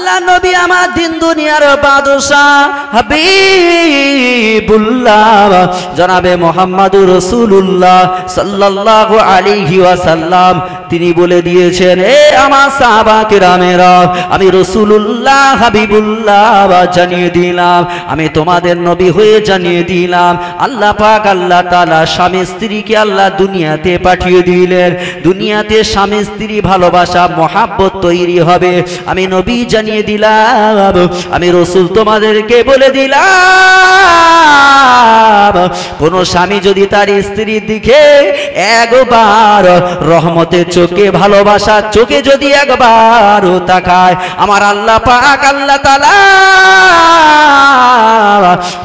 আল্লাহ নবী আমার দিন দুনিয়ার বাদশাহ হাবিবুল্লাহ জনাবে মুহাম্মদুর রাসূলুল্লাহ সাল্লাল্লাহু আলাইহি ওয়াসাল্লাম তিনি বলে দিয়েছেন, এ আমার সাহাবা কেরামেরা, আমি রাসূলুল্লাহ হাবিবুল্লাহ জানিয়ে দিলাম, আমি তোমাদের নবী হয়ে জানিয়ে দিলাম, আল্লাহ পাক আল্লাহ তাআলা স্বামী স্ত্রীকে আল্লাহ দুনিয়াতে পাঠিয়ে দিলেন। দুনিয়াতে স্বামী স্ত্রী ভালোবাসা মহাব্বত তৈরি হবে। আমি নবী জানিয়ে দিলাম, আমি রাসূল তোমাদেরকে বলে দিলাম, কোন স্বামী যদি তার স্ত্রীর দিকে একবার রহমতের চোখে ভালোবাসার চোখে যদি একবার তাকায়, আমার আল্লাহ পাক আল্লাহ তাআলা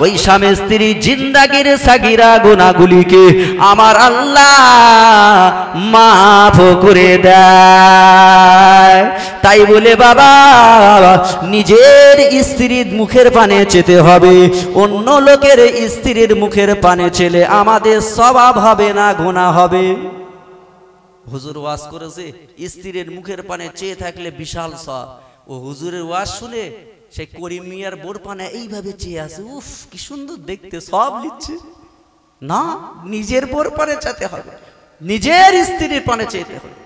ওই স্বামী স্ত্রী জিন্দাগির সাগিরা গুনাহগুলিকে আমার আল্লাহ মাফ করে দেয়। তাই বলে বাবা নিজের স্ত্রীর মুখের পানে চেতে হবে, অন্য লোকের স্ত্রীর মুখের পানে চেলে আমাদের স্বভাব হবে না, গুনাহ হবে। হুজুর ওয়াজ করেছে স্ত্রীর মুখের পানে চেয়ে থাকলে বিশাল সওয়াব। ও হুজুরের ওয়াজ শুনে সেই করিম মিয়ার বোর পানে এইভাবে চেয়ে আছে, উফ কি সুন্দর দেখতে, সব লিখছে না। নিজের বোর পানে চেতে হবে, নিজের স্ত্রীর পানে চেতে হবে।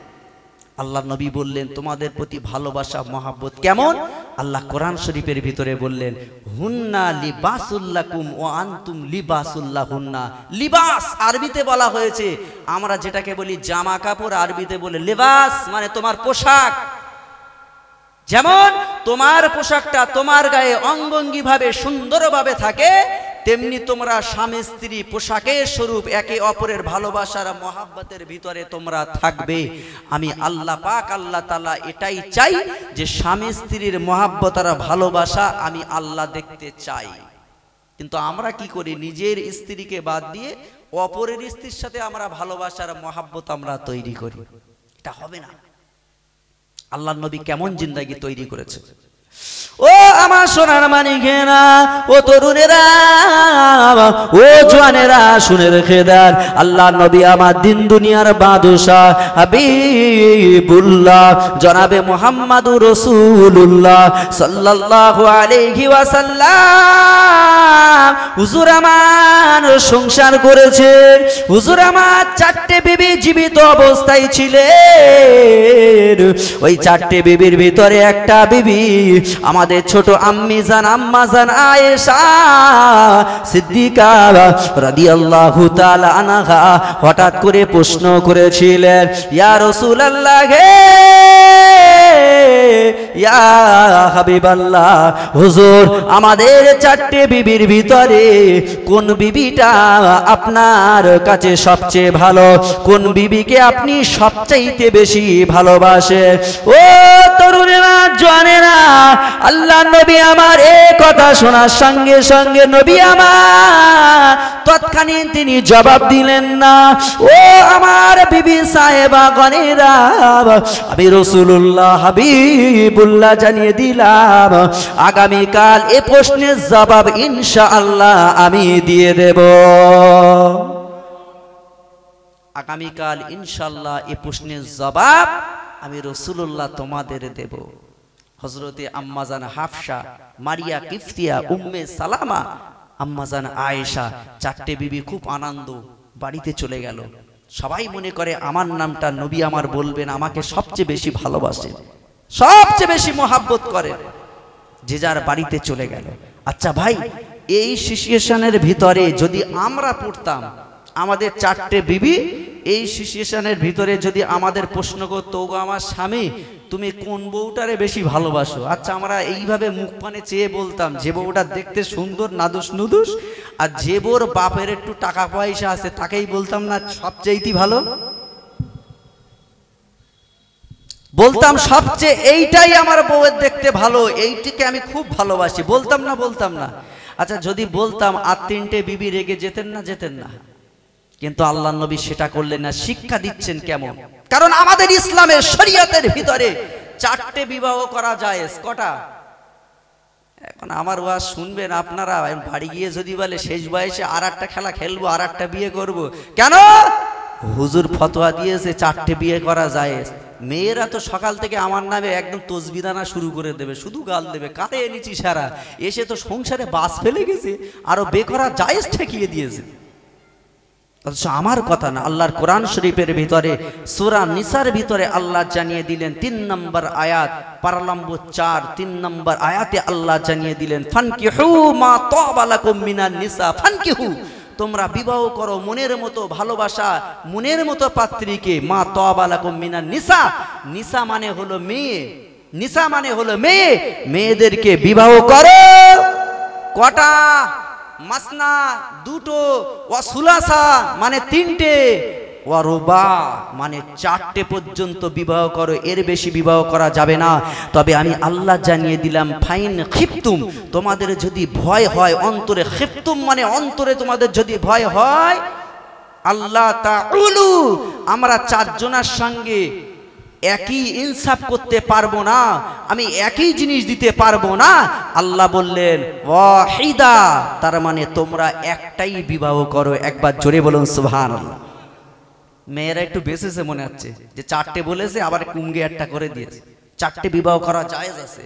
আল্লাহ নবী বললেন তোমাদের প্রতি ভালোবাসা মহাব্বত কেমন? আল্লাহ কোরআন শরীফের ভিতরে বললেন, হুন্না লিবাসুল্লাকুম ওয়া আনতুম লিবাসুল্লাহুন্না। লিবাস আরবিতে বলা হয়েছে, আমরা যেটাকে বলি জামা কাপড়, আরবিতে বলে লিবাস, মানে তোমার পোশাক। যেমন তোমার পোশাকটা তোমার গায়ে অঙ্গঙ্গি ভাবে সুন্দরভাবে থাকে, তেমনি তোমরা স্বামী স্ত্রী পোশাকের স্বরূপ একে অপরের ভালোবাসার মহাব্বতের ভিতরে তোমরা থাকবে। আমি আল্লাহ পাক আল্লাহ তাআলা এটাই চাই যে স্বামী স্ত্রীর মহাব্বত আর ভালোবাসা আমি আল্লাহ দেখতে চাই। কিন্তু আমরা কি করি, নিজের স্ত্রীকে বাদ দিয়ে অপরের স্ত্রীর সাথে আমরা ভালোবাসার মহাব্বত আমরা তৈরি করি। এটা হবে না। আল্লাহ নবী কেমন জিন্দেগি তৈরি করেছে। ও আমার সোনার মানিকেরা, ও তরুণেরা, ও জওয়ানেরা, শুনে রেখে দেন, আল্লাহ নবী আমার দিন দুনিয়ার বাদশাহ হাবিবুল্লাহ জনাবে মুহাম্মদুর রাসূলুল্লাহ সাল্লাল্লাহু আলাইহি ওয়াসাল্লাম হুজুর আমার সংসার করেছেন। হুজুর আমার 4টে বিবি জীবিত অবস্থায় ছিলেন। ওই 4টে বিবির ভিতরে একটা বিবি আমাদের ছোট আম্মি জান আম্মা জান আয়েশা সিদ্দিকা রাদিয়াল্লাহু তাআলা আনহা হঠাৎ করে প্রশ্ন করেছিলেন, ইয়া রাসূলুল্লাহ হে ইয়া হাবিবাল্লাহ, হুজুর আমাদের 4টে বিবির ভিতরে কোন বিবিটা আপনার কাছে সবচেয়ে ভালো, কোন বিবিকে আপনি সবচাইতে বেশি ভালোবাসেন? ও তরুণেরা, জওয়ানেরা, আল্লাহ নবী আমার এই কথা শোনার সঙ্গে সঙ্গে নবী আমার তৎক্ষণাৎ তিনি জবাব দিলেন না। ও আমার বিবি সাহেবা গণেরা, আমি রাসূলুল্লাহ হাবিবুল্লাহ জানিয়ে দিলাম, আগামীকাল এই প্রশ্নের জবাব ইনশাআল্লাহ আমি দিয়ে দেব। আগামীকাল ইনশাআল্লাহ এই প্রশ্নের জবাব আমি রাসূলুল্লাহ তোমাদের দেব। হযরতে আম্মাজান হাফসা, মারিয়া কিফতিয়া, উম্মে সালামা, আম্মাজান আয়েশা 4টে বিবি খুব আনন্দ বাড়িতে চলে গেল। সবাই মনে করে আমার নামটা নবী আমার বলবেন, আমাকে সবচেয়ে বেশি ভালোবাসে, সবচেয়ে বেশি মহাব্বত করে। যে যার বাড়িতে চলে গেল। আচ্ছা ভাই, এই সিচুয়েশনের ভিতরে যদি আমরা পড়তাম, আমাদের 4টে বিবি এই সিচুয়েশনের ভিতরে যদি আমাদের প্রশ্ন করতো, ওগো আমার স্বামী তুমি কোন বউটারে বেশি ভালোবাসো? আচ্ছা আমরা এইভাবে মুখ পানে চেয়ে বলতাম, যে বউটা দেখতে সুন্দর নাদুস নুদুস, আর যে বউর বাপের একটু টাকা পয়সা আছে তাকেই বলতাম না সবচেয়ে ভালো? বলতাম সবচেয়ে এইটাই আমার বউয়ের দেখতে ভালো, এইটিকে আমি খুব ভালোবাসি, বলতাম না? বলতাম না? আচ্ছা যদি বলতাম আর 3টে বিবি রেগে যেতেন না? যেতেন না? কিন্তু আল্লাহ নবী সেটা করলেন না। শিক্ষা দিচ্ছেন কেমন? কারণ আমাদের ইসলামের শরীয়তের ভিতরে 4টে বিবাহ করা জায়েজ। কটা? এখন আমার ওয়াজ শুনবেন আপনারা, বাড়ি গিয়ে যদি বলে শেষ বয়সে আর একটা খেলা খেলবো, আর একটা বিয়ে করবো, কেন? হুজুর ফতোয়া দিয়েছে 4টে বিয়ে করা জায়েজ। মেয়েরা তো সকাল থেকে আমার নামে একদম তসবিদানা শুরু করে দেবে, শুধু গাল দেবে, কারে এনেছি সারা, এসে তো সংসারে বাস ফেলে গেছে, আরো বেকরা জায়েজ ঠেকিয়ে দিয়েছে। অথচ আমার কথা না, আল্লাহর কোরআন শরীফের ভিতরে সূরা নিসার ভিতরে আল্লাহ জানিয়ে দিলেন 3 নম্বর আয়াত, পারা নম্বর 4, 3 নম্বর আয়াতে আল্লাহ জানিয়ে দিলেন ফানকিহু মা তাবা লাকুম মিনান নিসা ফানকিহু, তোমরা বিবাহ করো মনের মতো ভালোবাসা, মনের মতো পাত্রীকে, মা তাবা লাকুম মিনান নিসা, নিসা মানে হলো মেয়ে, নিসা মানে হলো মেয়ে, মেয়েদেরকে বিবাহ করো। কটা? মাসনা, দুটো, ওয়াসুলাসা মানে 3টে, ওয়ারুবা মানে 4টে পর্যন্ত বিবাহ করো, এর বেশি বিবাহ করা যাবে না। তবে আমি আল্লাহ জানিয়ে দিলাম ফাইন খিফতুম, তোমাদের যদি ভয় হয় অন্তরে, খিফতুম মানে অন্তরে তোমাদের যদি ভয় হয়, আল্লাহ তাউলু, আমরা 4 জনের সঙ্গে একই ইনসাফ করতে পারবো না, আমি একই জিনিস দিতে পারবো না, আল্লাহ বললেন ওয়াহিদা, তার মানে তোমরা একটাই বিবাহ করো। একবার জোরে বলুন সুবহানাল্লাহ। মেয়েরা একটু বেঁচেছে মনে হচ্ছে, যে 4টে বলেছে আবার কুমগে একটা করে দিয়েছে। 4টে বিবাহ করা জায়েজ আছে,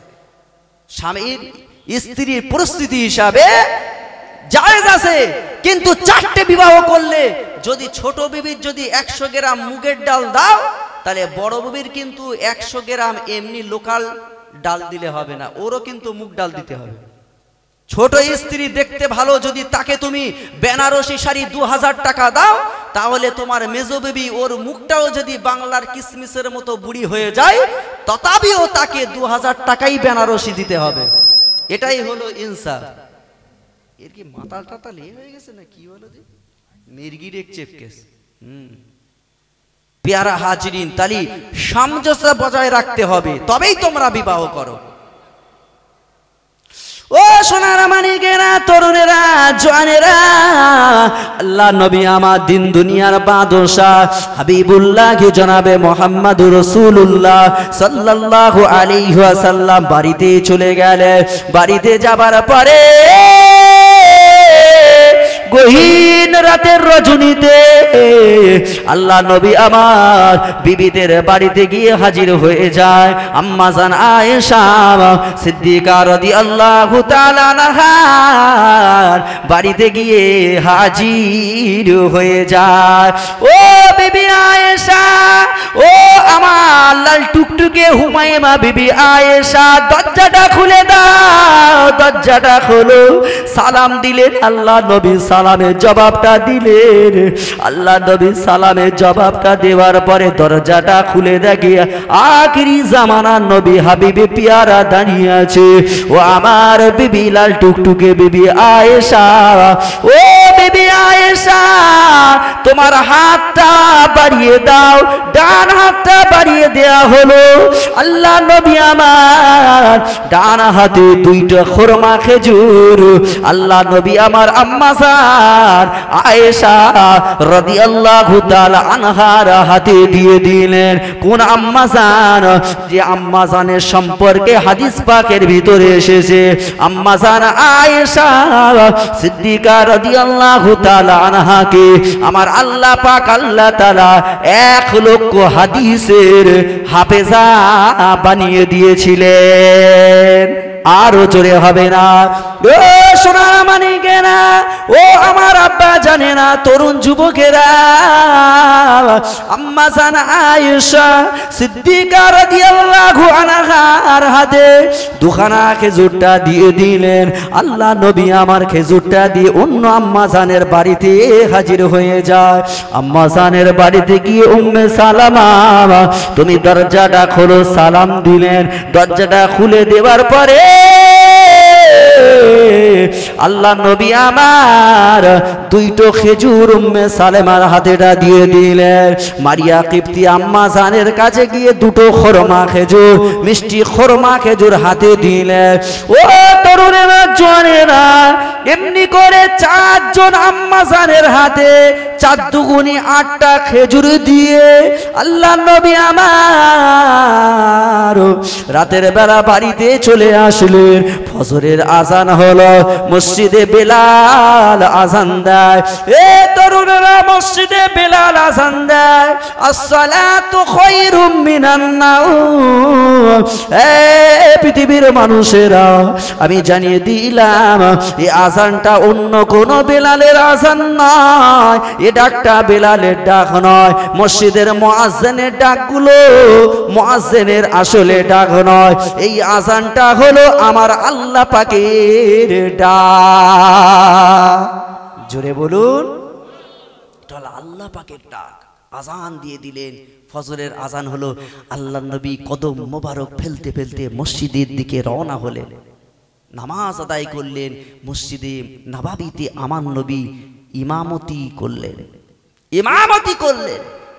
স্বামীর স্ত্রীর পরিস্থিতি হিসাবে জায়েজ আছে, কিন্তু 4টে বিবাহ করলে যদি ছোট বিবির যদি 100 গ্রাম মুগের ডাল দাও, তাহলে বড় বিবির কিন্তু 100 গ্রাম এমনি লোকাল ডাল দিলে হবে না, ওরও কিন্তু মুগ ডাল দিতে হবে। ছোট স্ত্রী দেখতে ভালো, যদি তাকে তুমি বেনারসি শাড়ি 2000 টাকা দাও, তাহলে তোমার মেজো বেবি ওর মুখটাও যদি বাংলার কিসমিসের মতো বুড়ি হয়ে যায়, তথাপিও তাকে 2000 টাকাই বেনারসি দিতে হবে। এটাই হলো ইনসাফ। এর কি মাতাল টাতাল হয়ে গেছে না কি বলো যে, মির্গির এক চেপকেস। প্যারা হাজরিন, তালি সামঞ্জস্য বজায় রাখতে হবে, তবেই তোমরা বিবাহ করো। ও সোনার মানিকেরা, তরুণেরা, জওয়ানেরা, আল্লাহ নবী আমার দিন দুনিয়ার বাদশা হাবিবুল্লাহ জনাবে মুহাম্মদুর রাসূলুল্লাহ সাল্লাল্লাহু আলাইহি ওয়াসাল্লাম বাড়িতে চলে গেলেন। বাড়িতে যাবার পরে গহীন রাতের রজনীতে আল্লাহ নবী আমার বিবিদের বাড়িতে গিয়ে হাজির হয়ে যায়। আম্মা জান আয়েশা সিদ্দিকা রাদিয়াল্লাহু তাআলা আনহার বাড়িতে গিয়ে হাজির হয়ে যায়। ও বিবি আয়েশা, ও আমার লাল টুকটুকে হুমায়মা বিবি আয়েশা, দরজাটা খুলে দাও, দরজাটা খোলো। সালাম দিলেন আল্লাহ নবী, সালামের জবাবটা দিলেন। আল্লাহ নবী সালামের জবাবটা দেওয়ার পরে দরজাটা খুলে দেখে আখিরি জামানার নবী হাবিবে পিয়ারা দাঁড়িয়ে আছে। ও আমার বিবি লাল টুকটুকে বিবি আয়েশা, ও বিবি আয়েশা, তোমার হাতটা বাড়িয়ে দাও। ডান হাতটা বাড়িয়ে দেয়া হলো। আল্লাহ নবী আমার ডান হাতে 2টা খোরমা খেজুর আল্লাহ নবী আমার আম্মা জান আয়েশা রাদিয়াল্লাহু তাআলা আনহার হাতে দিয়ে দিলেন। কোন আম্মা জান? যে আম্মা জানের সম্পর্কে হাদিস পাকের ভিতরে এসেছে, আম্মা জান আয়েশা সিদ্দিকা রাদিয়াল্লাহু তাআলা আনহাকে আমার আল্লাহ পাক আল্লাহ তাআলা 1 লক্ষ হাদিসের হাফেজা বানিয়ে দিয়েছিলেন। আরো জোরে হবে না? ও সোনা মানিকেরা, ও আমার আব্বা জানে না, তরুণ যুবকেরা, আম্মা জান আয়েশা সিদ্দিকা রাদিয়াল্লাহু আনহার হাতে 2খানা খেজুরটা দিয়ে দিলেন। আল্লাহ নবী আমার খেজুরটা দিয়ে অন্য আম্মা জানের বাড়িতে হাজির হয়ে যায়। আম্মা জানের বাড়িতে গিয়ে উম্মে সালামা তুমি দরজাটা খোলো, সালাম দিলেন। দরজাটা খুলে দেওয়ার পরে আল্লাহ নবী আমার 2টো খেজুর উম্মে সালেমার হাতেটা দিয়ে দিলেন। মারিয়া কিপ্তি আম্মা জানের কাছে গিয়ে 2টো খোরমা খেজুর, মিষ্টি খোরমা খেজুর হাতে দিলেন। ও তরুণেরা জওয়ানেরা, এমনি করে 4 জন আম্মা জানের হাতে 4 দুগুনি 8টা খেজুর দিয়ে আল্লাহ নবী আমার রাতের বেলা বাড়িতে চলে আসলেন। ফজরের আজান হলো, মসজিদে বেলাল আজান দেয়। এ তরুণরা, মসজিদে বেলাল আজান দেয়, আসসালাতু খায়রুম মিনান নাওম। এ পৃথিবীর মানুষেরা, আমি জানিয়ে দিলাম এই আজানটা অন্য কোন বেলালের আজান নয়, এ ডাকটা বেলালের ডাক নয়। মসজিদের মুয়াজ্জিনের ডাকগুলো মুয়াজ্জিনের আসলে ডাক নয়, এই আজানটা হলো আমার আল্লাহ পাকের ডাক। জোরে বলুন, এটা হলো আল্লাহ পাকের ডাক। আজান দিয়ে দিলেন, ফজরের আজান হলো। আল্লাহ নবী কদম মোবারক ফেলতে ফেলতে মসজিদের দিকে রওনা হলেন, নামাজ আদায় করলেন। মসজিদে নববীতে আমার নবী ইমামতি করলেন।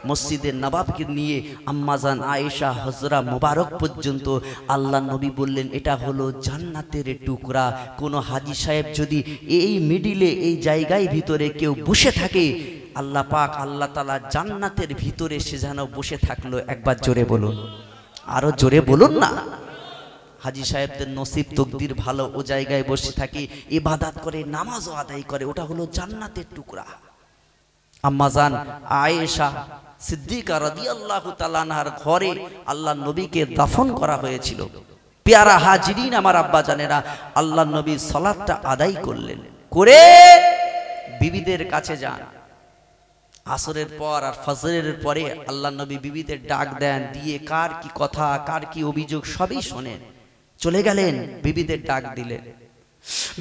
মসজিদের নবাবকে নিয়ে আম্মাজান আয়েশা হজরা মোবারক পর্যন্ত আল্লাহ নবী বললেন, এটা হলো জান্নাতের টুকরা। কোন হাজী সাহেব যদি এই মিডিলে, এই জায়গায় ভিতরে কেউ বসে থাকে, আল্লাহ পাক আল্লাহ তাআলা জান্নাতের ভিতরে সে যেন বসে থাকলো। একবার জোরে বলুন, আরো জোরে বলুন না। হাজী সাহেবদের নসিব তকদির ভালো, ও জায়গায় বসে থাকে, ইবাদত করে, নামাজও আদায় করে, ওটা হলো জান্নাতের টুকরা। আম্মাজান আয়েশা সিদ্দিকা রাদিয়াল্লাহু তাআলা আনহার ঘরে আল্লাহ নবীকে দাফন করা হয়েছিল। পেয়ারা হাজিরিন, আমার আব্বা জানেরা, আল্লাহ নবী সালাতটা আদায় করলেন, করে বিবিদের কাছে যান। আসরের পর আর ফজরের পরে আল্লাহ নবী বিবিদের ডাক দেন, দিয়ে কার কি কথা, কার কি অভিযোগ সবই শোনেন। চলে গেলেন, বিবিদের ডাক দিলেন।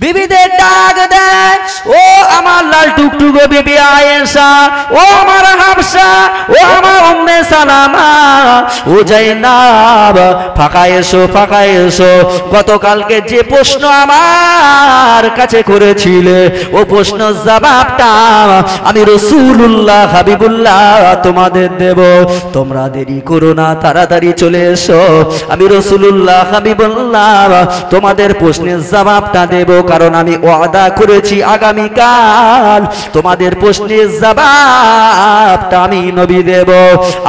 বিবিদের ডাক দেয়, ও আমার লাল টুকটুকো বিবি আয়েশা, ও আমার হাফসা, ও আমার উম্মে সালামা, ও জাইনাব, ফাঁকা এসো, ফাঁকা এসো। গতকালকে যে প্রশ্ন আমার কাছে করেছিলে, ও প্রশ্নের জবাবটা আমি রাসূলুল্লাহ হাবিবুল্লাহ তোমাদের দেব। তোমরা দেরি করো না, তাড়াতাড়ি চলে এসো। আমি রাসূলুল্লাহ হাবিবুল্লাহ তোমাদের প্রশ্নের জবাবটা দেব, কারণ আমি ওয়াদা করেছি আগামীকাল তোমাদের প্রশ্নের জবাবটা আমি নবী দেব।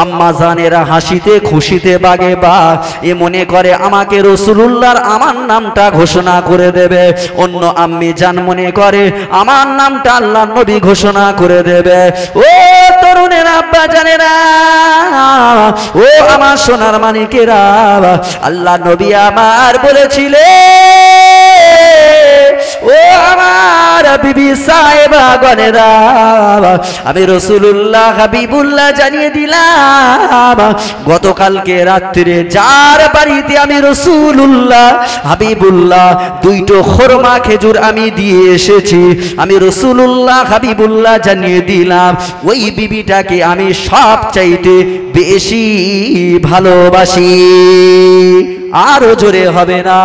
আম্মা জানেরা হাসিতে খুশিতে বাগে বাগ, এ মনে করে আমাকে রাসূলুল্লাহর আমার নামটা ঘোষণা করে দেবে। অন্য আম্মি জান মনে করে আমার নামটা আল্লাহর নবী ঘোষণা করে দেবে। ও তরুণের আব্বা জানেরা, ও আমার সোনার মানিকেরা, আল্লাহ নবী আমার বলেছিলেন, ও আমার বিবি সাহেবা গনেরা, আমি রাসূলুল্লাহ হাবিবুল্লাহ জানিয়ে দিলাম, গতকালকে রাত্রে যার বাড়িতে আমি রাসূলুল্লাহ হাবিবুল্লাহ 2টো খরমা খেজুর আমি দিয়ে এসেছি, আমি রাসূলুল্লাহ হাবিবুল্লাহ জানিয়ে দিলাম, ওই বিবিটাকে আমি সবচাইতে বেশি ভালোবাসি। আরো জোরে হবে না?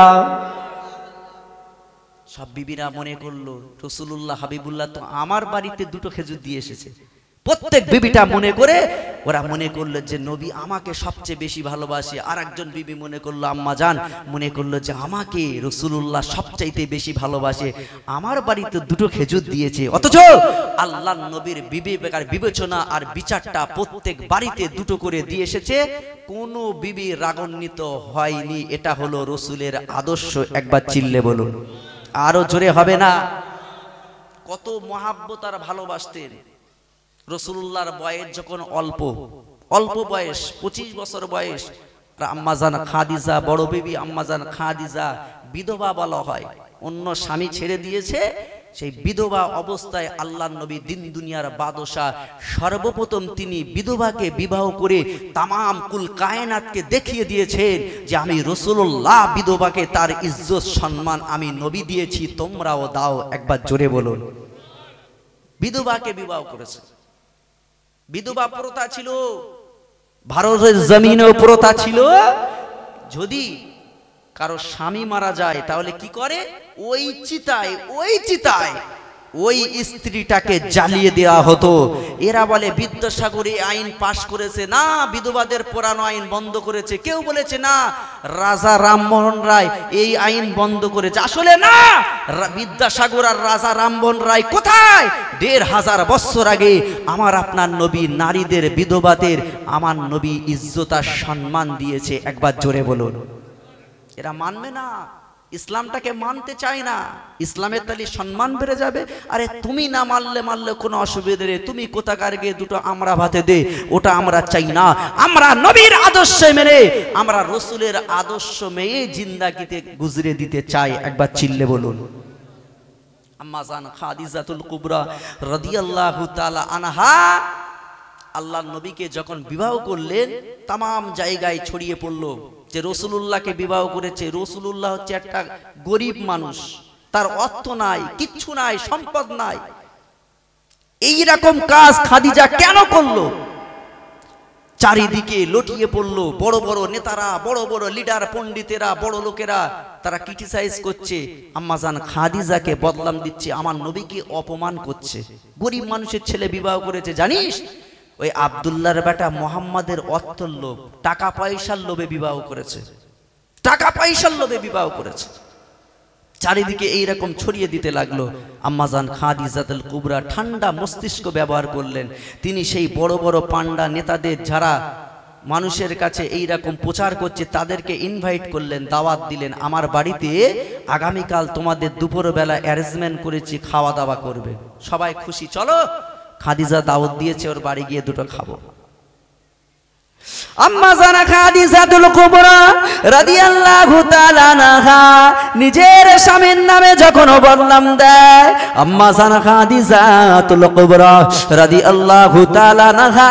সব বিবিরা মনে করলো রাসূলুল্লাহ হাবিবুল্লাহ তো আমার বাড়িতে 2টো খেজুর দিয়ে এসেছে। প্রত্যেক বিবিটা মনে করে, ওরা মনে করলো যে নবী আমাকে সবচেয়ে বেশি ভালোবাসে। আর একজন বিবি মনে করলো, আম্মা জান মনে করলো যে আমাকে রাসূলুল্লাহ সবচাইতে বেশি ভালোবাসে, আমার বাড়িতে 2টো খেজুর দিয়েছে। অথচ আল্লাহর নবীর বিবেচনা আর বিচারটা প্রত্যেক বাড়িতে 2টো করে দিয়ে এসেছে, কোনো বিবি রাগান্বিত হয়নি। এটা হলো রাসূলের আদর্শ। একবার চিল্লে বলুন, আরো জোরে হবে না? কত মহাব্বত আর ভালোবাসতেন। রাসূলুল্লাহর বয়স যখন অল্প বয়স, 25 বছর বয়স, আম্মাজান খাদিজা, বড় বিবি আম্মাজান খাদিজা বিধবা বলা হয়, অন্য স্বামী ছেড়ে দিয়েছে। সেই বিধবা অবস্থায় আল্লাহর নবী দিন দুনিয়ার বাদশাহ, সর্বপ্রথম তিনি বিধবাকে বিবাহ করে তামাম কুল কায়নাতকে দেখিয়ে দিয়েছেন যে আমি রাসূলুল্লাহ বিধবাকে তার ইজ্জত সম্মান আমি নবী দিয়েছি, তোমরাও দাও। একবার জোরে বলুন। বিধবাকে বিবাহ করেছে। বিধবা প্রথা ছিল, ভারতের জমিনেও প্রথা ছিল। যদি কারো স্বামী মারা যায় তাহলে কি করে, ওই চিতায় ওই স্ত্রীটাকে জ্বালিয়ে দেওয়া হতো। এরা বলে বিদ্যাসাগর এই আইন পাশ করেছে না, বিধবাদের পোড়ানো আইন বন্ধ করেছে। কেউ বলেছে না, রাজা রামমোহন রায় এই আইন বন্ধ করেছে। আসলে না, বিদ্যাসাগর আর রাজা রামমোহন রায় কোথায়? ১৫০০ বছর আগে আমার আপনার নবী নারীদের, বিধবাদের আমার নবী ইজ্জত আর সম্মান দিয়েছে। একবার জোরে বলুন। এরা মানবে না, ইসলামটাকে মানতে চায় না। ইসলামের তালি সম্মান বেড়ে যাবে। আরে তুমি না মানলে কোনো অসুবিধা নেই, তুমি কোথাকার গিয়ে দুটো আমরা ভাতে দে, ওটা আমরা চাই না। আমরা নবীর আদর্শ মেনে, আমরা রসুলের আদর্শ মেয়ে জিন্দাগিতে গুজরে দিতে চাই। একবার চিল্লে বলুন। আম্মা জান খাদিজাতুল কুবরা রাদিয়াল্লাহু তাআলা আনহা আল্লাহর নবীকে যখন বিবাহ করলেন, তামাম জায়গায় ছড়িয়ে পড়লো যে রসুলুল্লাহকে বিবাহ করেছে। রসুলুল্লাহ হচ্ছে একটা গরিব মানুষ, তার অর্থ নাই, কিচ্ছু নাই, সম্পদ নাই। এই রকম কাজ খাদিজা কেন করলো? চারিদিকে লটিয়ে পড়লো বড় বড় নেতারা, বড় বড় লিডার, পণ্ডিতেরা, বড় লোকেরা, তারা ক্রিটিসাইজ করছে, আম্মাজান খাদিজাকে বদনাম দিচ্ছে, আমার নবীকে অপমান করছে। গরিব মানুষের ছেলে বিবাহ করেছে, জানিস? ওই আব্দুল্লাহর বেটা মুহাম্মাদের অর্থের লোভ, টাকা পয়সার লোভে বিবাহ করেছে, টাকা পয়সার লোভে বিবাহ করেছে। চারিদিকে এইরকম ছড়িয়ে দিতে লাগলো। আম্মাজান খাদিজাতুল কুবরা ঠান্ডা মস্তিষ্ক ব্যবহার করলেন। তিনি সেই বড় বড় পান্ডা নেতাদের, যারা মানুষের কাছে এইরকম প্রচার করছে, তাদেরকে ইনভাইট করলেন, দাওয়াত দিলেন, আমার বাড়িতে আগামীকাল তোমাদের দুপুরবেলা অ্যারেঞ্জমেন্ট করেছি, খাওয়া দাওয়া করবে, সবাই খুশি, চলো। খাদিজা দাওয়াত দিয়েছে, ওর বাড়ি গিয়ে দুটো খাবো। আম্মা জানা খাদিজাতুল কুবরা রাদিয়াল্লাহু তাআলা আনহা নিজের স্বামীর নামে যখন বদনাম দেয়, আম্মা জানা খাদিজাতুল কুবরা রাদিয়াল্লাহু তাআলা আনহা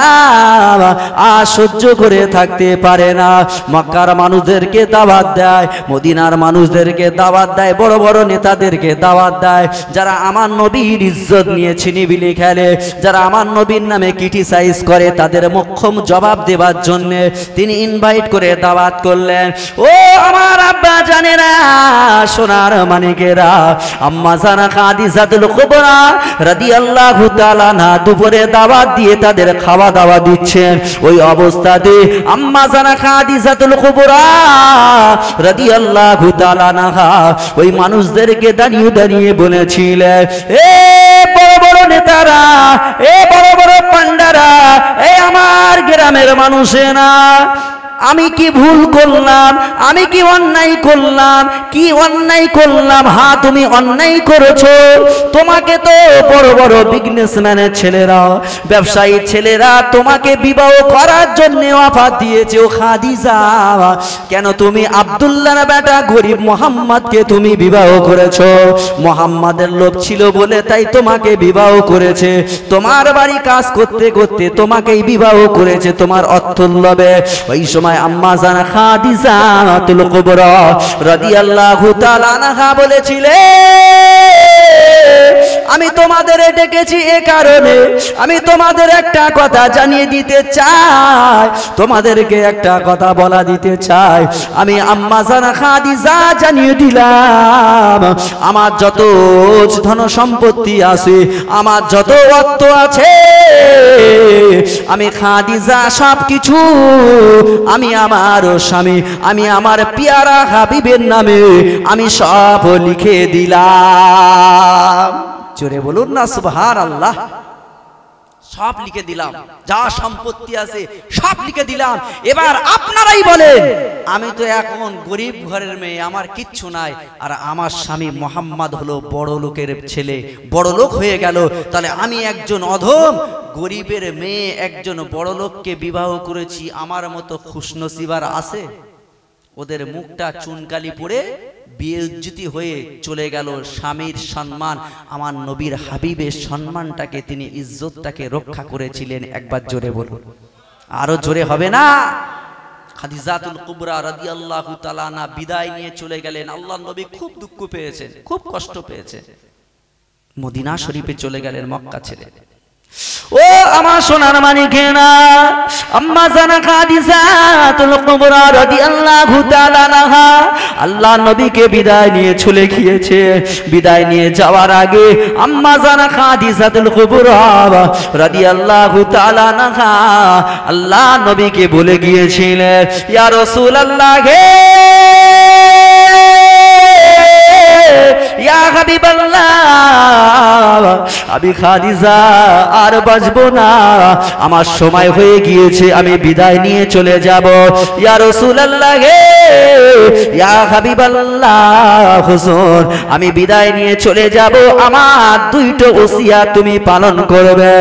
সহ্য করে থাকতে পারে না। মক্কার মানুষদেরকে দাওয়াত দেয়, মদিনার মানুষদেরকে দাওয়াত দেয়, বড় বড় নেতাদেরকে দাওয়াত দেয়, যারা আমার নবীর ইজ্জত নিয়ে ছিনিবিলি খেলে, যারা আমার নবীর নামে ক্রিটিসাইজ করে, তাদের মোক্ষম জবাব দেবার জন্য তিনি ইনভাইট করে দাওয়াত করলেন। ও আমার আব্বা জানেরা, সোনার মানিকেরা, আম্মা জানা খাদিজাতুল কুবরা রাদিয়াল্লাহু তাআলা আনহা দুপুরে দাওয়াত দিয়ে তাদের খাওয়া দাওয়া দিচ্ছেন। ওই অবস্থাতে আম্মা জানা খাদিজাতুল কুবরা রাদিয়াল্লাহু তাআলা আনহা ওই মানুষদেরকে দাঁড়িয়ে দাঁড়িয়ে বলেছিলেন, এ বড় বড় নেতারা, এ বড় বড় পান্ডারা, এ আমার গ্রামের মানুষেরা, আমি কি ভুল করলাম? আমি কি অন্যায় করলাম? কি অন্যায় করলাম? হ্যাঁ, তুমি অন্যায় করেছো। তোমাকে তো বড় বড় বিজনেসম্যানের ছেলেরা, ব্যবসায়ী ছেলেরা তোমাকে বিবাহ করার জন্য অফার দিয়েছে। ও খাদিজা, কেন তুমি আব্দুল্লাহর বেটা গরিব মুহাম্মদকে তুমি বিবাহ করেছো? মুহাম্মাদের লোভ ছিল বলে তাই তোমাকে বিবাহ করেছে। তোমার বাড়ি কাজ করতে করতে তোমাকেই বিবাহ করেছে, তোমার অর্থের লোভে। ওই সময় আম্মা জানা খাদিজাতুল কুবরা রাদিয়াল্লাহু তাআলা আনহা বলেছিলেন, আমি তোমাদের ডেকেছি এ কারণে, আমি তোমাদের একটা কথা জানিয়ে দিতে চাই, তোমাদেরকে একটা কথা বলা দিতে চাই। আমি আম্মা জানা খাদিজা জানিয়ে দিলাম, আমার যত ধন সম্পত্তি আছে, আমার যত অর্থ আছে, আমি খাদিজা সব কিছু আমি আমার স্বামী, আমি আমার পিয়ারা হাবিবের নামে আমি সব লিখে দিলাম। জোরে বলুন না সুবহানাল্লাহ। সব লিখে দিলাম, যা সম্পত্তি আছে সব লিখে দিলাম। এবার আপনারাই বলেন, আমি তো এখন গরিব ঘরের মেয়ে, আমার কিচ্ছু নাই, আর আমার স্বামী মুহাম্মদ হলো বড় লোকের ছেলে, বড় লোক হয়ে গেল, তাহলে আমি একজন অধম গরিবের মেয়ে একজন বড় লোককে বিবাহ করেছি, আমার মতো খুশনসিবার আছে? ওদের মুখটা চুনকালি পড়ে বেইজ্জতি হয়ে চলে গেল। স্বামীর সম্মান, আমার নবীর হাবিবের সম্মানটাকে, তিনি ইজ্জতটাকে রক্ষা করেছিলেন। একবার জোরে বলুন, আরো জোরে হবে না? খাদিজাতুল কুবরা রাদিয়াল্লাহু তাআলা আনহা বিদায় নিয়ে চলে গেলেন। আল্লাহর নবী খুব দুঃখ পেয়েছেন, খুব কষ্ট পেয়েছেন, মদিনা শরীফে চলে গেলেন মক্কা ছেড়ে। ও আমার সোনার মানিকেরা, আম্মা জানা খাদিজাতুল কুবরা রাদিয়াল্লাহু তাআলা আনহা আল্লাহ নবীকে বিদায় নিয়ে চলে গিয়েছে। বিদায় নিয়ে যাওয়ার আগে আম্মা জানা খাদিজাতুল কুবরা রাদিয়াল্লাহু তাআলা আনহা আল্লাহ নবীকে বলে গিয়েছিলেন, ইয়া রাসূলুল্লাহ হে ইয়া হাবিবাল্লাহ, আমি খাদিজা আর বাঁচবো না, আমার সময় হয়ে গিয়েছে, আমি বিদায় নিয়ে চলে যাব। ইয়া রাসূলুল্লাহ হে ইয়া হাবিবাল্লাহ, হুজুর আমি বিদায় নিয়ে চলে যাব, আমার দুইটা ওসিয়াত তুমি পালন করবে।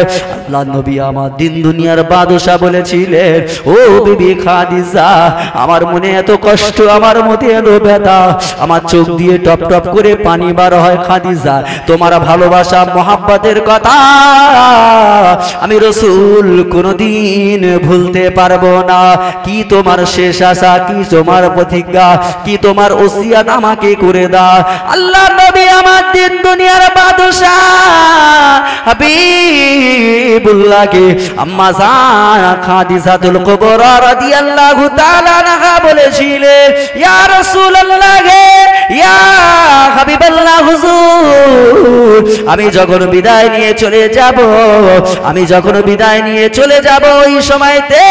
আল্লাহ নবী আমার দিন দুনিয়ার বাদশা বলেছিলেন, ও বিবি খাদিজা, আমার মনে এত কষ্ট, আমার মধ্যে এত ব্যথা, আমার চোখ দিয়ে টপ টপ করে পানি বার হয়। খাদিজা তোমার ভালোবাসা মহাব্বতের কথা আমি রাসূল কোনদিন ভুলতে পারবো না। কি তোমার শেষ আশা, কি তোমার প্রতিজ্ঞা, কি তোমার ওসিয়াত আমাকে করে দাও। আল্লাহ নবী আমার দিন দুনিয়ার বাদশা হাবিবুল্লাহকে আম্মা জানা খাদিজাতুল কুবরা রাদিয়াল্লাহু তাআলা আনহা বলেছিলেন, ইয়া রাসূলুল্লাহ ইয়া হাবিবাল্লাহ, হুজুর আমি যখন বিদায় নিয়ে চলে যাব, আমি যখন বিদায় নিয়ে চলে যাব, ওই সময়তে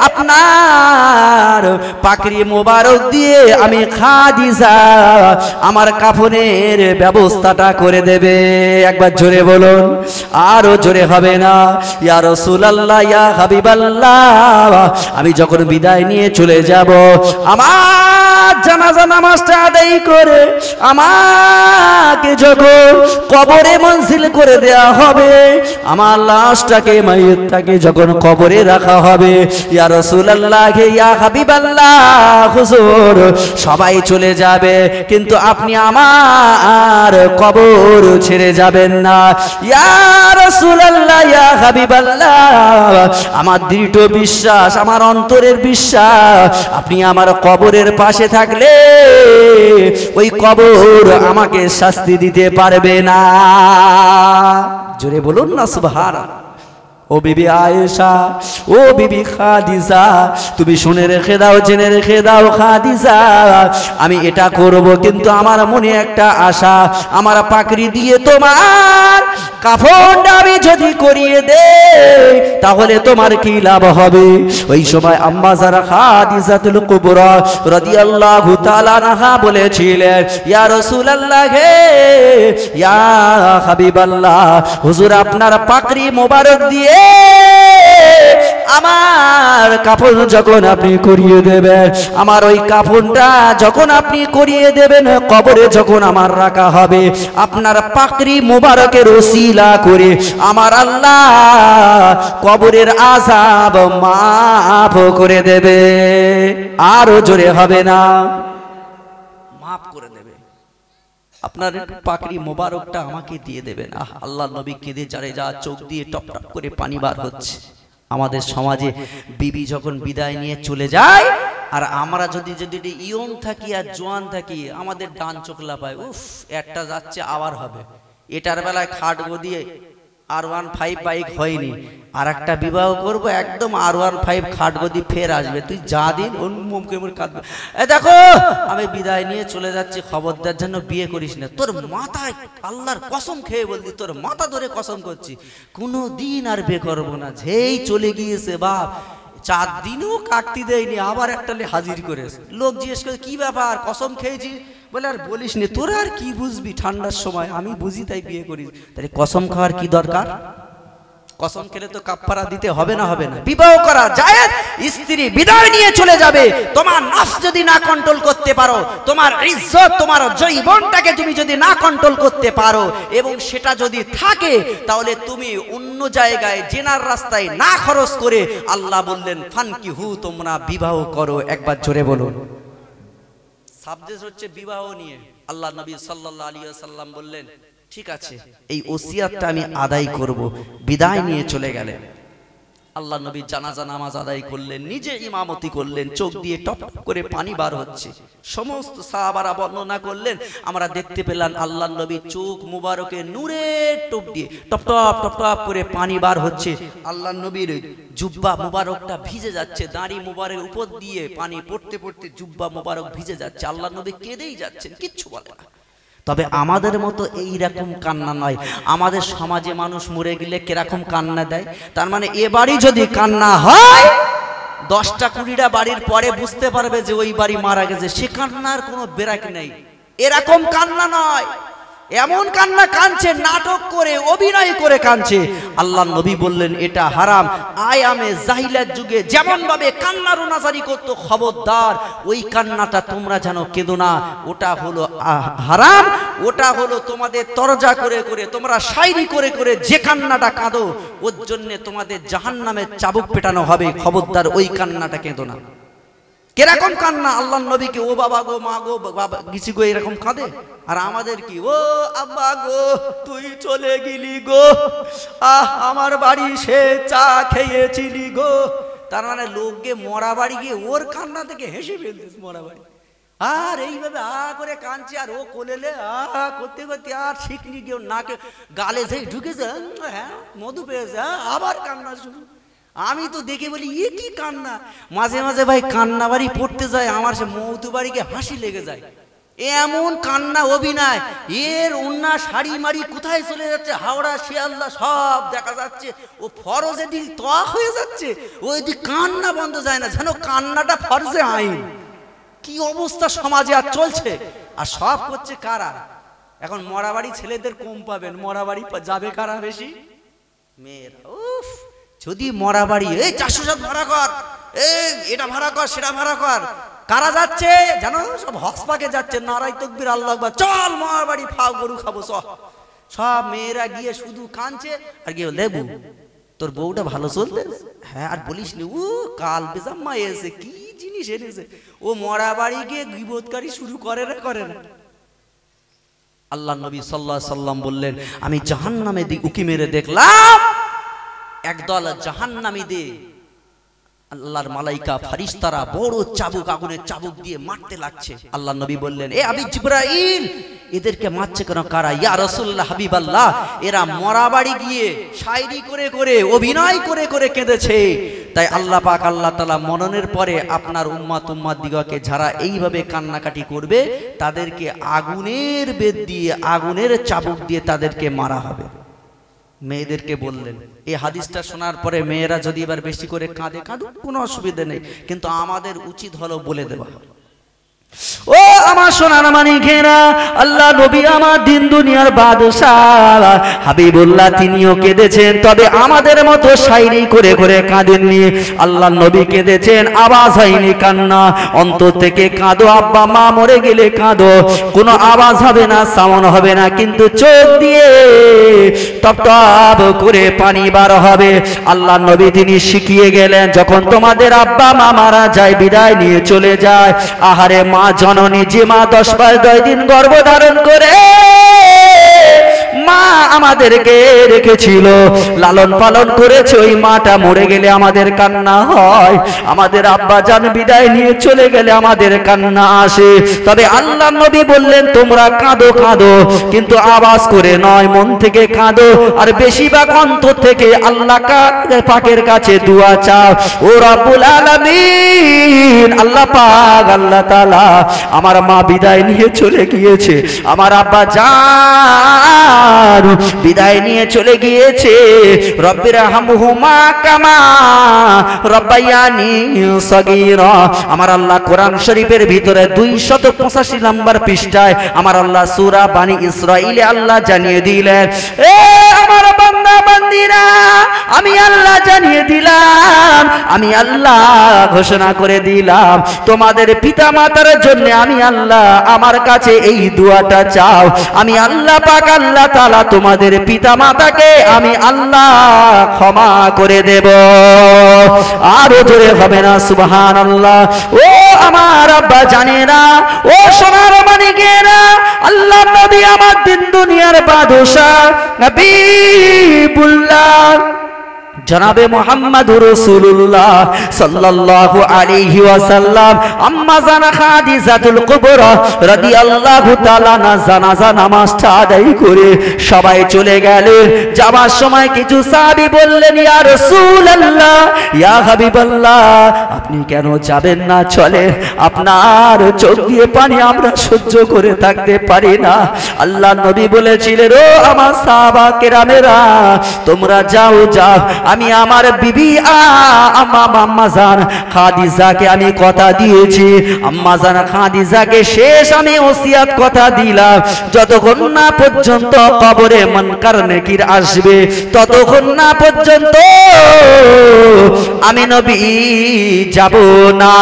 আপনার পাকড়ি মোবারক দিয়ে আমি খাদিজা আমার কাফনের ব্যবস্থাটা করে দেবে। একবার জোরে বলুন, আরো জোরে হবে না। ইয়া রাসূলুল্লাহ ইয়া হাবিবাল্লাহ, আমি যখন বিদায় নিয়ে চলে যাব, আমার জানাজা নামাজটা আদায় করে আমাকে যখন কবরে মঞ্জিল করে দেয়া হবে, আমার লাশটাকে মাইয়তটাকে যখন কবরে রাখা হবে, ইয়া রাসূলুল্লাহ ইয়া হাবিবাল্লাহ, হুজুর সবাই চলে যাবে কিন্তু আপনি আমার কবর ছেড়ে যাবেন না। ইয়া রাসূলুল্লাহ ইয়া হাবিবাল্লাহ, আমার দৃঢ় বিশ্বাস, আমার অন্তরের বিশ্বাস, আপনি আমার কবরের পাশে থাকলে ওই কবর আমাকে শাস্তি দিতে পারবে না। জোরে বলুন না সুবহানাল্লাহ। ও বিবি আয়েশা, ও বিবি খাদিজা, তুমি শুনে রেখে দাও, জেনে রেখে দাও খাদিজা, আমি এটা করব কিন্তু আমার মনে একটা আশা, আমার পাকড়ি দিয়ে তোমার কাফনটা আমি যদি করিয়ে দেই তাহলে তোমার কি লাভ হবে। ওই সময় আম্মা জানা খাদিজাতুল কুবরা রাদিয়াল্লাহু তাআলা আনহা বলেছিলেন, ইয়া রাসূলুল্লাহ হে ইয়া হাবিবাল্লাহ, হুজুর আপনার পাকড়ি মোবারক দিয়ে আমার কাফন যখন আপনি করিয়ে দেবেন, আমার ওই কাফনটা যখন আপনি করিয়ে দেবেন, কবরে যখন আমার রাখা হবে, আপনার পাকড়ি মোবারকের ওসিলা করে আমার আল্লাহ কবরের আযাব মাফ করে দেবে। আরো জোরে হবে না, মাফ করে দেবে। আপনার পাকড়ি মোবারকটা আমাকে দিয়ে দেবেন। আল্লাহ নবী কেঁদে যারে যা চোখ দিয়ে টপ টপ করে পানি বার হচ্ছে। আমাদের সমাজে বিবি যখন বিদায় নিয়ে চলে যায় আর আমরা যদি ইয়ং থাকি আর জোয়ান থাকি, আমাদের ডান চোখ লাফায়, উফ একটা যাচ্ছে আবার হবে। এটার বেলায় খাটবো দিয়ে R15 বাইক হয়নি, আর একটা বিবাহ করবো একদম R15 খাটগদি ফের আসবে, তুই যা দিন মুখে কাঁদবে, দেখো আমি বিদায় নিয়ে চলে যাচ্ছি, খবরদার জন্য বিয়ে করিস না। তোর মাথায় আল্লাহর কসম খেয়ে বলছি, তোর মাথা ধরে কসম করছি, কোনো দিন আর বিয়ে করবো না। যেই চলে গিয়েছে বাপ, 4 দিনও কাটতে দেয়নি, আবার একটা হাজির করেছে। লোক জিজ্ঞেস করে কি ব্যাপার, কসম খেয়েছি? বলে আর বলিস নি, তোরা আর কি বুঝবি, ঠান্ডার সময় আমি বুঝি তাই বিয়ে করি। তাহলে কসম খাওয়ার কি দরকার? কসম খেলে তো কাফারা দিতে হবে না, হবে না। বিবাহ করা জায়েজ, স্ত্রী বিদায় নিয়ে চলে যাবে। তোমার নফস যদি না কন্ট্রোল করতে পারো, তোমার ইজ্জত, তোমার জীবনটাকে তুমি যদি না কন্ট্রোল করতে পারো এবং সেটা যদি থাকে, তাহলে তুমি অন্য জায়গায় জেনার রাস্তায় না খরচ করে, আল্লাহ বললেন ফানকিহু, তোমরা বিবাহ করো। একবার জোরে বলুন। সাবজেক্ট হচ্ছে বিবাহ নিয়ে। আল্লাহ নবী সাল্লাল্লাহু আলাইহি ওয়াসাল্লাম বললেন, ঠিক আছে এই ওসিয়াতটা আমি আদায় করব। বিদায় নিয়ে চলে গেলেন। আল্লাহ নবী জানাজা নামাজ আদায় করলেন, নিজে ইমামতি করলেন, চোখ দিয়ে টপ টপ করে পানি বার হচ্ছে। সমস্ত সাহাবারা বর্ণনা করলেন, আমরা দেখতে পেলাম আল্লাহ নবী চোখ মুবারকে নূরের টোপ দিয়ে টপ টপ টপ টপ করে পানি বার হচ্ছে। আল্লাহ নবীর জুব্বা মুবারকটা ভিজে যাচ্ছে, দাড়ি মুবারকের উপর দিয়ে পানি পড়তে পড়তে জুব্বা মুবারক ভিজে যাচ্ছে। আল্লাহ নবী কেঁদেই যাচ্ছেন, কিচ্ছু বলে না। তবে আমাদের মতো এইরকম কান্না নয়। আমাদের সমাজে মানুষ মরে গেলে কিরকম কান্না দেয়, তার মানে এ বাড়ি যদি কান্না হয় 10টা 20টা বাড়ির পরে বুঝতে পারবে যে ওই বাড়ি মারা গেছে। সে কান্নার কোনো বেরাক নেই, এরকম কান্না নয়। এমন কান্না কাঁদছে, নাটক করে অভিনয় করে কাঁদছে। আল্লাহ নবী বললেন এটা হারাম। আয়ামে জাহিলিয়াত যুগে যেমন ভাবে কান্না রোনাজারি করতো, খবরদার ওই কান্নাটা তোমরা যেন কেঁদো না। ওটা হলো হারাম, ওটা হলো তোমাদের তরজা করে করে, তোমরা শায়রি করে করে যে কান্নাটা কাঁদো, ওর জন্য তোমাদের জাহান্নামের চাবুক পেটানো হবে। খবরদার ওই কান্নাটা কেঁদো না। কিরকম কান্না! আল্লাহ নবীকে ও বাবা গো, মা গো, বাবা কিছু গো এরকম কাঁদে। আর আমাদের কি, ও আব্বা গো তুই চলে গেলি গো, আমার বাড়ি সে চা খেয়েছিলি গো। তার মানে লোককে মরা বাড়ি গিয়ে ওর কান্না থেকে হেসে ফেলতিস মরা বাড়ি। আর এইভাবে করে কাঁদছে, আর ও কোলেলে করতে করতে আর শিখনি কেউ, নাকে গালে যেই ঢুকেছে, হ্যাঁ মধু পেয়েছে, আবার কান্না শুরু। আমি তো দেখে বলি এ কি কান্না। মাঝে মাঝে ভাই কান্না বাড়ি পড়তে যায়, আমার সে মৌতু বাড়িকে হাসি লেগে যায়। এমন কান্না অভিনয়, এর ওন্না শাড়ি মারি কোথায় চলে যাচ্ছে, হাওড়া শিয়ালদা সব দেখা যাচ্ছে। ও ফরজে দিল তোয়া হয়ে যাচ্ছে, ওই দিক কান্না বন্ধ যায় না, যেন কান্নাটা ফরজে আইন। কি অবস্থা সমাজে আর চলছে। আর সব করছে কারা? এখন মরাবাড়ি ছেলেদের কম পাবেন, মরাবাড়ি যাবে কারা বেশি? মেয়েরা। উফ, যদি মরা বাড়ি এই 407 ভাড়া কর, এটা ভাড়া কর, সেটা ভাড়া কর, কারা যাচ্ছে জানো? সব হসপাকে যাচ্ছে, নারাই তকবীর আল্লাহু আকবার, চল মরা বাড়ি ফাও গরু খাবো। সব মেয়েরা গিয়ে শুধু কাঁদছে আর গিয়ে লেবু তোর বউটা ভালো চলতে, হ্যাঁ আর বলিস নি, ও কাল বেজাম্মা এসে কি জিনিস এনেছে। ও মরা বাড়ি গিয়ে গীবতকারী শুরু করে না, করে না। আল্লাহ নবী সাল্লাল্লাহু আলাইহি সাল্লাম বললেন, আমি জাহান্নামে উকি মেরে দেখলাম একদল জাহান্নামীদের আল্লাহর মালাইকা ফেরেশতারা বড় চাবুক, আগুনের চাবুক দিয়ে মারতে লাগছে। আল্লাহ নবী বললেন, এ আবি জিবরাইল, এদেরকে মারছে কেন কারা? ইয়া রাসূলুল্লাহ, হাবিবাল্লাহ, এরা মরা বাড়ি গিয়ে শায়রি করে করে অভিনয় করে করে কেঁদেছে। তাই আল্লাহ পাক আল্লাহ তাআলা মরণের পরে আপনার উম্মাত দিগকে যারা এইভাবে কান্নাকাটি করবে তাদেরকে আগুনের বেদ দিয়ে, আগুনের চাবুক দিয়ে তাদেরকে মারা হবে। মেয়েদেরকে বললেন, এই হাদিসটা শোনার পরে মেয়েরা যদি এবার বেশি করে কাঁদে, কাঁদুক, কোনো অসুবিধা নেই, কিন্তু আমাদের উচিত হলো বলে দেওয়া। ও আমার সোনার মানিকেরা, আল্লাহ নবী আমার দিন দুনিয়ার বাদশাহ হাবিবুল্লাহ, তিনিও কেঁদেছেন, তবে আমাদের মতো শায়রি করে করে কাঁদেননি। আল্লাহ নবী কেঁদেছেন, আওয়াজ হয়নি কান্না, অন্তর থেকে কাঁদো। আব্বা মা মরে গেলে কাঁদো, কোনো আওয়াজ হবে না, সাউন্ড হবে না, কিন্তু চোখ দিয়ে টপ টপ করে পানি বার হবে। আল্লাহ নবী তিনি শিখিয়ে গেলেন, যখন তোমাদের আব্বা মা মারা যায়, বিদায় নিয়ে চলে যায়, আহারে মা জননী, যে মা 10 মাস 10 দিন গর্ভধারণ করে মা আমাদেরকে রেখেছিল, লালন পালন করেছে, ওই মাটা মরে গেলে আমাদের কান্না হয়। আমাদের আব্বা জান বিদায় নিয়ে চলে গেলে আমাদের কান্না আসে। তবে আল্লাহ নবী বললেন, তোমরা কাঁদো কাঁদো, কিন্তু আওয়াজ করে নয়, মন থেকে কাঁদো। আর বেশিরভাগ অন্তর থেকে আল্লাহ পাকের কাছে দোয়া চাও। ও রব্বুল আলামিন, আল্লাহ পাক আল্লাহ তাআলা, আমার মা বিদায় নিয়ে চলে গিয়েছে, আমার আব্বা জান বিদায় নিয়ে চলে গিয়েছে, রব্বির হামহুমা কামা রব্বায়ানি সগীরা। আমার আল্লাহ কোরআন শরীফের ভিতরে 285 নম্বর পৃষ্ঠায় আমার আল্লাহ সূরা বানী ইসরাঈলে আল্লাহ জানিয়ে দিলেন, এ আমার বান্দা বান্দীরা, আমি আল্লাহ জানিয়ে দিলাম, আমি আল্লাহ ঘোষণা করে দিলাম, তোমাদের পিতা মাতার জন্য আমি আল্লাহ আমার কাছে এই দোয়াটা চাও, আমি আল্লাহ পাক আল্লাহ তাআলা তোমাদের পিতা মাতাকে আমি আল্লাহ ক্ষমা করে দেব। আরো জোরে হবে না সুবহানাল্লাহ? ও আমার আব্বা জানেরা, ও সোনার মানিকেরা, আল্লাহ নবী আমার দিন দুনিয়ার বাদশা হাবিবুল্লাহ জনাবে মুহাম্মদুর রাসূলুল্লাহ সাল্লাল্লাহু আলাইহি ওয়াসাল্লাম আম্মা জান খাদিজাতুল কুবরা রাদিয়াল্লাহু তাআলা জানাজা নামাজটা আদায় করে সবাই চলে গেলেন। যাবার সময় কিছু সাহাবী বললেন, ইয়া রাসূলুল্লাহ, ইয়া হাবিবাল্লাহ, আপনি কেন যাবেন না? চলে, আপনার চোখ দিয়ে পানি আমরা সহ্য করে থাকতে পারি না। আল্লাহ নবী বলেছিলেন, ও আমার সাহাবা কেরামেরা, তোমরা যাও যাও, আমি আমার বিবি আম্মা জান খাদিজাকে আমি কথা দিয়েছি, আম্মা জান খাদিজাকে শেষ আমি ওসিয়াত কথা দিলাম, যতক্ষণ না পর্যন্ত কবরে মুনকার নাকির আসবে ততক্ষণ না পর্যন্ত আমি নবী যাব না।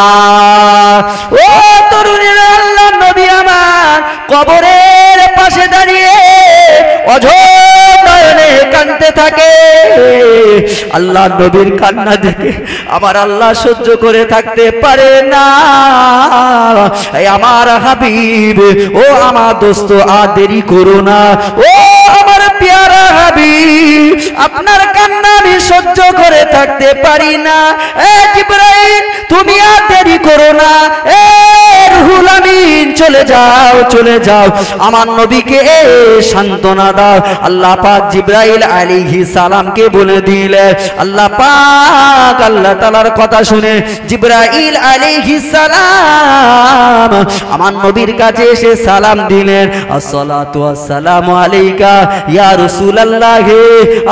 ও তরুণীরা, আল্লাহ নবী আমার কবরের পাশে দাঁড়িয়ে অঝোর নয়নে কাঁদতে থাকে। আল্লাহ নবীর কান্না দেখে আমার আল্লাহ সহ্য করে থাকতে পারে না। আমার হাবিব, ও আমার দোস্ত, আর দেরি করো না। ও আমার প্যারা হাবিব, আপনার কান্না আমি সহ্য করে থাকতে পারি না। এ জিবরাইল, তুমি আর দেরি করো না। এ রুহুল আমিন, চলে যাও চলে যাও, আমার নবীকে সান্ত্বনা দাও। আল্লাহ পাক জিবরাইল আলাইহিস সালামকে বলে দিলেন। আল্লাহ পাক আল্লাহ তাআলার কথা শুনে জিবরাইল আলাইহিস সালাম আমার নবীর কাছে এসে সালাম দিলেন, আসসালাতু ওয়াসসালামু আলাইকা ইয়া রাসূলুল্লাহ,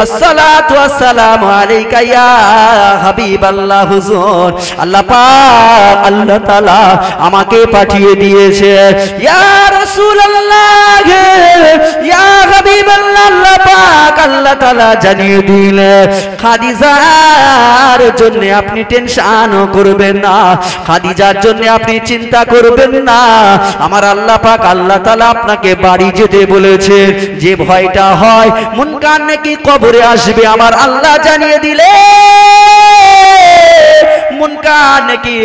আসসালাতু ওয়াসসালামু আলাইকা ইয়া হাবিবাল্লাহ। হুজুর, আল্লাহ পাক আল্লাহ তাআলা আমাকে পাঠিয়ে দিয়েছে, ইয়া রাসূলুল্লাহ, ইয়া হাবিবাল্লাহ। আল্লাহ পাক আল্লাহ তাআলা জানিয়ে দিলেন, খাদিজার জন্য আপনি টেনশন করবেন না, খাদিজার জন্য আপনি চিন্তা করবেন না। আমার আল্লাহ পাক আল্লাহ তাআলা আপনাকে বাড়ি যেতে বলেছে। যে ভয়টা হয় মুনকার নাকি কবরে আসবে, আমার আল্লাহ জানিয়ে দিলে মুনকার নাকি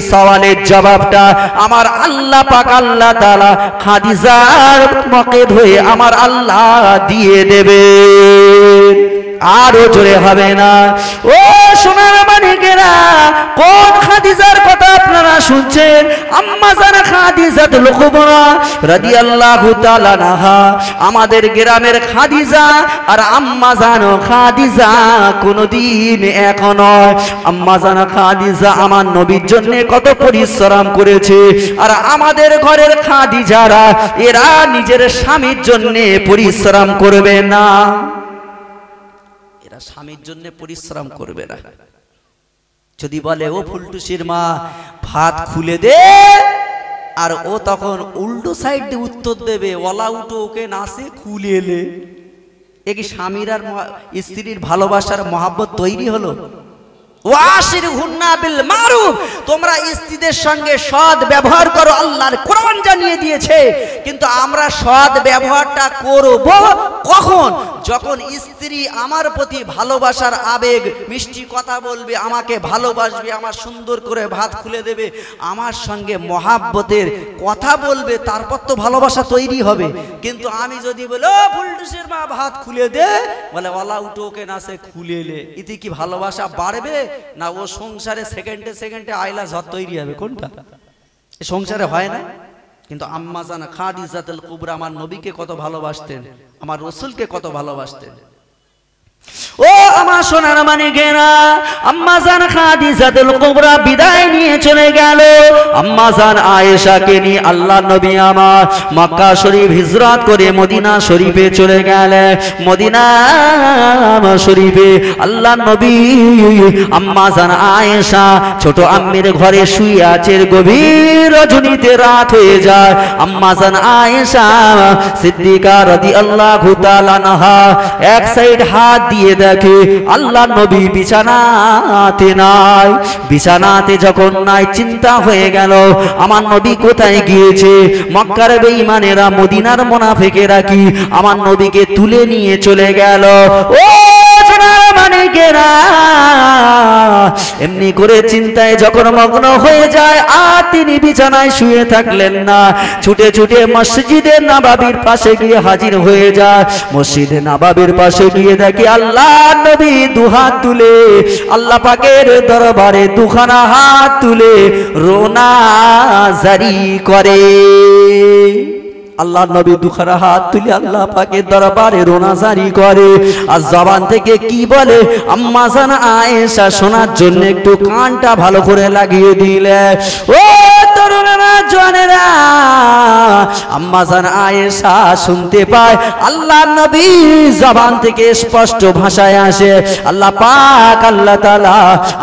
সওয়ালের জবাবটা আমার আল্লাহ পাক আল্লাহ তাআলা খাদিজার মকদ হয়ে আমার আল্লাহ দিয়ে দেবে। আরো জোরে হবে না? ও সোনার মানিকেরা, কোন খাদিজার কথা আপনারা শুনছেন? আম্মা জান খাদিজাতুল কুবরা রাদিয়াল্লাহু তাআলা আনহা, আমাদের গ্রামের খাদিজা আর আম্মা জান খাদিজা কোনদিন এক নয়। আম্মা জান খাদিজা আমার নবীর জন্য কত পরিশ্রম করেছে, আর আমাদের ঘরের খাদিজারা এরা নিজের স্বামীর জন্য পরিশ্রম করবে না, এরা স্বামীর জন্য পরিশ্রম করবে না। যদি বলে ও ফুলটুসির মা ভাত খুলে দে, আর ও তখন উল্টো সাইড দিয়ে উত্তর দেবে, ওলা উঠো ওকে নাসে খুলে এলে। এ কি স্বামীর আর স্ত্রীর ভালোবাসার মহাব্বত তৈরি হলো? ওয়াশিরহুন্না বিল মারুফ, তোমরা স্ত্রীদের সঙ্গে সৎ ব্যবহার করো, আল্লাহর কোরআন জানিয়ে দিয়েছে। কিন্তু আমরা সৎ ব্যবহারটা করব কখন? যখন স্ত্রী আমার প্রতি ভালোবাসার আবেগ, মিষ্টি কথা বলবে, আমাকে ভালোবাসবে, আমার সুন্দর করে ভাত খুলে দেবে, আমার সঙ্গে মহাব্বতের কথা বলবে, তারপর তো ভালোবাসা তৈরি হবে। কিন্তু আমি যদি বলি ও ফুলটুসির মা ভাত খুলে দে, বলে ওলা উঠো ওকে না সে খুলে এলে, এতে কি ভালোবাসা বাড়বে না ও সংসারে সেকেন্ডে সেকেন্ডে আইলা ঝড় তৈরি হবে? কোনটা? সংসারে হয় না। কিন্তু আম্মা জান খাদিজাতুল কুবরা আমার নবীকে কত ভালোবাসতেন, আমার রাসূলকে কত ভালোবাসতেন। ও আমার সোনার মানিকেরা, আম্মা জান খাদিজাতুল কুবরা বিদায় নিয়ে চলে গেল। আম্মা জান আয়েশাকে নিয়ে আল্লাহ নবী আমার মক্কা শরীফ হিজরত করে মদিনা শরীফে চলে গেলেন। মদিনা শরীফে আল্লাহ নবী আম্মা জান আয়েশা ছোট আম্মির ঘরে শুয়ে আছে। গভীর রজনীতে রাত হয়ে যায়। আম্মা জান আয়েশা সিদ্দিকা রাদিয়াল্লাহু তাআলা আনহা এক সাইড হাত দিয়ে দেখে আল্লাহ নবী বিছানাতে নাই। বিছানাতে যখন নাই, চিন্তা হয়ে গেল আমার নবী কোথায় গিয়েছে। মক্কার বেঈমানেরা, মদিনার মুনাফিকেরা কি আমার নবীকে তুলে নিয়ে চলে গেল। ও সোনার মালিকেরা এমনি করে চিন্তায় যখন মগ্ন হয়ে যায় আর তিনি বিছানায় শুয়ে থাকলেন না, ছুটে ছুটে মসজিদে নববীর পাশে গিয়ে হাজির হয়ে যায়। মসজিদে নববীর পাশে গিয়ে দেখি আল্লাহ নবী দুহাত তুলে আল্লাহ পাকের দরবারে দুখানা হাত তুলে রোনা জারি করে। আল্লাহ নবী দুখানা হাত তুলে আল্লাহ পাকের দরবারে রোনা জারি করে। আর জবান থেকে কি বলে আম্মা জান আয়েশা শোনার জন্য একটু কানটা ভালো করে লাগিয়ে দিলে। ও তরুণেরা জওয়ানেরা, আম্মা জান আয়েশা শুনতে পায় আল্লাহ নবী জবান থেকে স্পষ্ট ভাষায় আসে, আল্লাহ পাক আল্লাহ তাআলা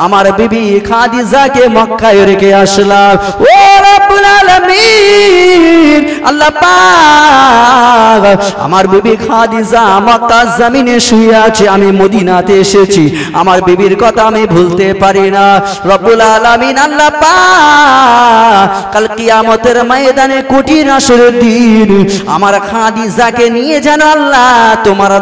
আমার বিবি খাদিজাকে মক্কায় রেখে আসলাম। ও রব্বুল আলামিন, আল্লাহ পাক আমার বিবি খাদিজা মক্কার জমিনে শুয়ে আছে, আমি মদিনাতে এসেছি, আমার বিবির কথা আমি ভুলতে পারি না। রব্বুল আলামিন আল্লাহ পাক কাল কিয়ামতের ময়দানে কঠিন হাসরের দিন আমার খাদিজাকে নিয়ে যেন আল্লাহ তোমার